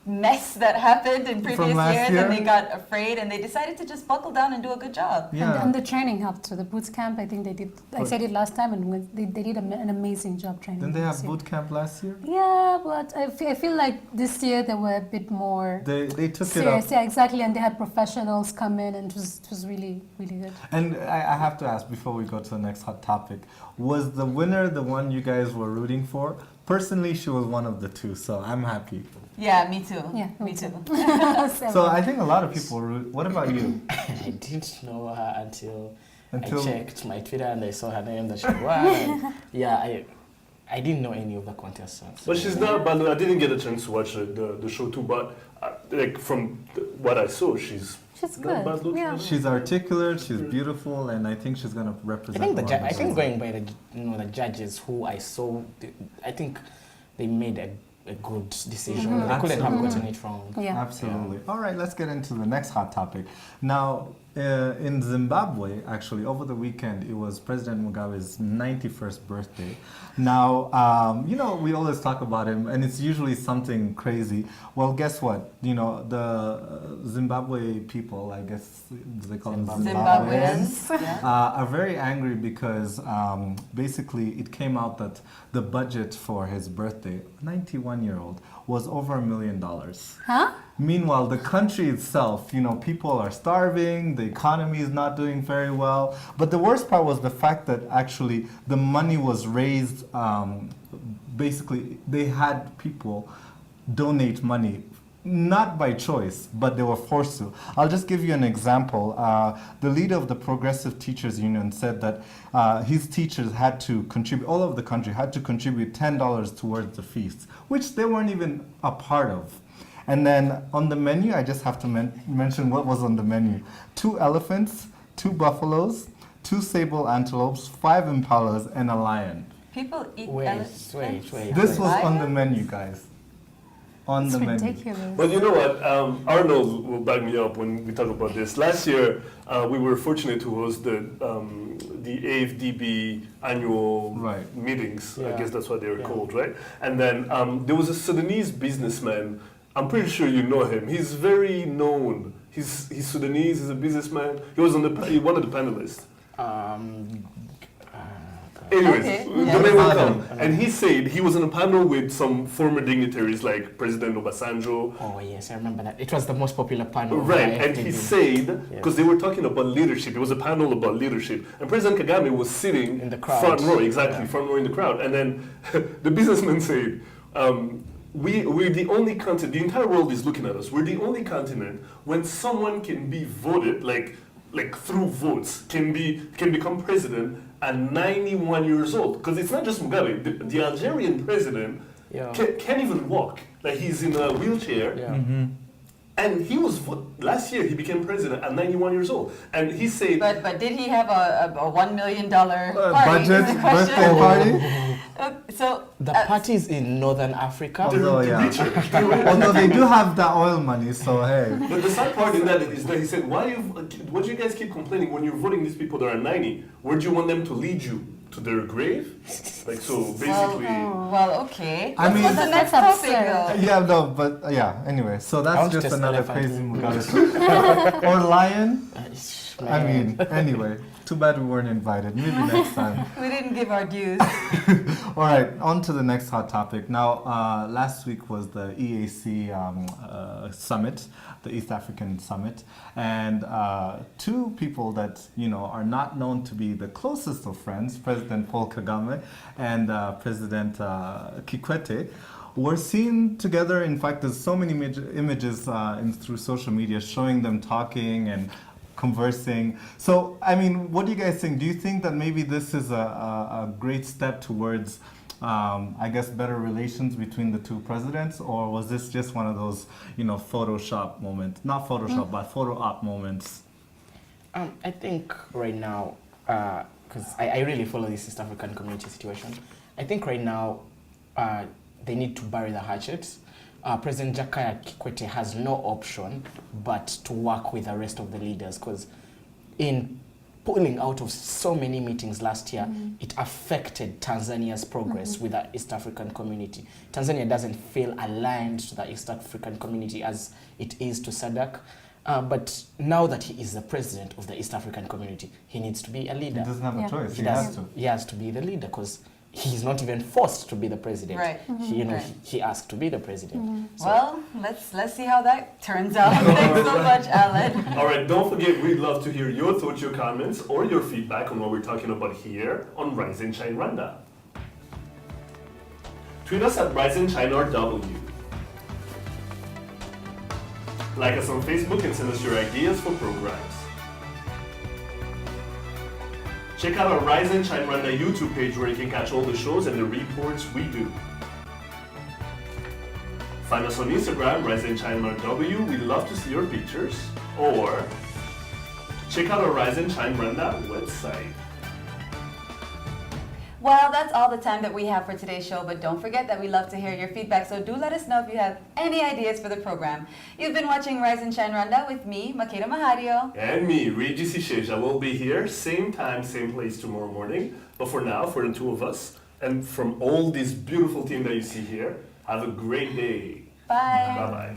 mess that happened in previous years, and they got afraid, and they decided to just buckle down and do a good job. Yeah. And the training helped. So the boot camp, I think they did. I said it last time, and they did an amazing job training. Didn't they have boot camp last year? Yeah, but I feel like this year they were a bit more they took serious. it up. Yeah, exactly, and they had professionals come in, and it was really, really good. And I have to ask, before we go to the next hot topic, was the winner the one you guys were rooting for? Personally, she was one of the two, so I'm happy. Yeah, me too. Yeah, me too. So I think a lot of people root. What about you? I didn't know her until I checked my Twitter and I saw her name that she won. Yeah, I didn't know any of the contestants. But she's not bad. I didn't get a chance to watch the show too, but like from what I saw, she's good. Yeah. She's articulate, she's beautiful, and I think she's gonna represent. I think going by the judges who I saw, I think they made a good decision. They couldn't have gotten it wrong. Yeah. Absolutely. All right, let's get into the next hot topic. Now, in Zimbabwe, actually, over the weekend, it was President Mugabe's 91st birthday. Now, we always talk about him, and it's usually something crazy. Well, guess what? The Zimbabwe people, I guess they call them Zimbabweans, are very angry because basically it came out that the budget for his birthday, 91-year-old, was over $1 million. Huh? Meanwhile, the country itself, people are starving, the economy is not doing very well. But the worst part was the fact that actually the money was raised, basically they had people donate money, not by choice, but they were forced to. I'll just give you an example. The leader of the Progressive Teachers Union said that his teachers had to contribute, all over the country had to contribute $10 towards the feast, which they weren't even a part of. And then on the menu, I just have to mention what was on the menu. 2 elephants, 2 buffaloes, 2 sable antelopes, 5 impalas, and a lion. People eat elephants? Wait. This was on the menu, guys. On the menu. Ridiculous. But you know what? Arnold will back me up when we talk about this. Last year, we were fortunate to host the AFDB annual meetings. I guess that's what they were called, right? And then there was a Sudanese businessman. I'm pretty sure you know him. He's very known. He's Sudanese. He's a businessman. He was one of the panelists. Anyways, the name will come. And he said he was on a panel with some former dignitaries like President Obasanjo. Oh yes, I remember that. It was the most popular panel. Right, and he said, because they were talking about leadership, it was a panel about leadership. And President Kagame was sitting in the crowd. Front row, front row in the crowd. And then the businessman said, we're the only continent, the entire world is looking at us, we're the only continent when someone can be voted, like through votes, can become president at 91 years old. Because it's not just Mugabe, the Algerian president can't even walk. Like he's in a wheelchair. Yeah. Mm-hmm. And he was, last year he became president at 91 years old. And he said... But did he have a $1 million budget birthday party? So the parties in Northern Africa. Although, although they do have the oil money, so hey. But the sad part in that is that he said, why do you guys keep complaining when you're voting these people that are 90? Where do you want them to lead you? To their grave? Like, so basically... Well, okay. I mean... What's the next topic, though? Yeah, no, but anyway. So that's just another crazy Mugabe. Or lion? I mean, anyway. Too bad we weren't invited. Maybe next time. We didn't give our dues. All right, on to the next hot topic. Now, last week was the EAC summit, the East African Summit, and two people that are not known to be the closest of friends, President Paul Kagame and President Kikwete, were seen together. In fact, there's so many images through social media showing them talking and conversing. So, I mean, what do you guys think? Do you think that maybe this is a great step towards, I guess, better relations between the two presidents? Or was this just one of those, Photoshop moments? Not Photoshop, but photo op moments? I think right now, because I really follow this East African community situation, I think right now they need to bury the hatchet. President Jakaya Kikwete has no option but to work with the rest of the leaders, because in pulling out of so many meetings last year, it affected Tanzania's progress with the East African community. Tanzania doesn't feel aligned to the East African community as it is to SADC. But now that he is the president of the East African community, he needs to be a leader. He doesn't have a choice. He has to. He has to be the leader, because he's not even forced to be the president. Right. He asked to be the president. So. Well, let's see how that turns out. Thanks so much, Alan. All right, don't forget, we'd love to hear your thoughts, your comments, or your feedback on what we're talking about here on Rise and Shine Rwanda. Tweet us at Rise and Shine RW. Like us on Facebook and send us your ideas for programs. Check out our Rise and Shine Rwanda YouTube page where you can catch all the shows and the reports we do. Find us on Instagram, Rise and Shine RW. We'd love to see your pictures. Or check out our Rise and Shine Rwanda website. Well, that's all the time that we have for today's show, but don't forget that we love to hear your feedback, so do let us know if you have any ideas for the program. You've been watching Rise and Shine Rwanda with me, Makeda Mahario. And me, Regis Isheja. We'll be here, same time, same place tomorrow morning. But for now, for the two of us, and from all this beautiful team that you see here, have a great day. Bye. Bye-bye.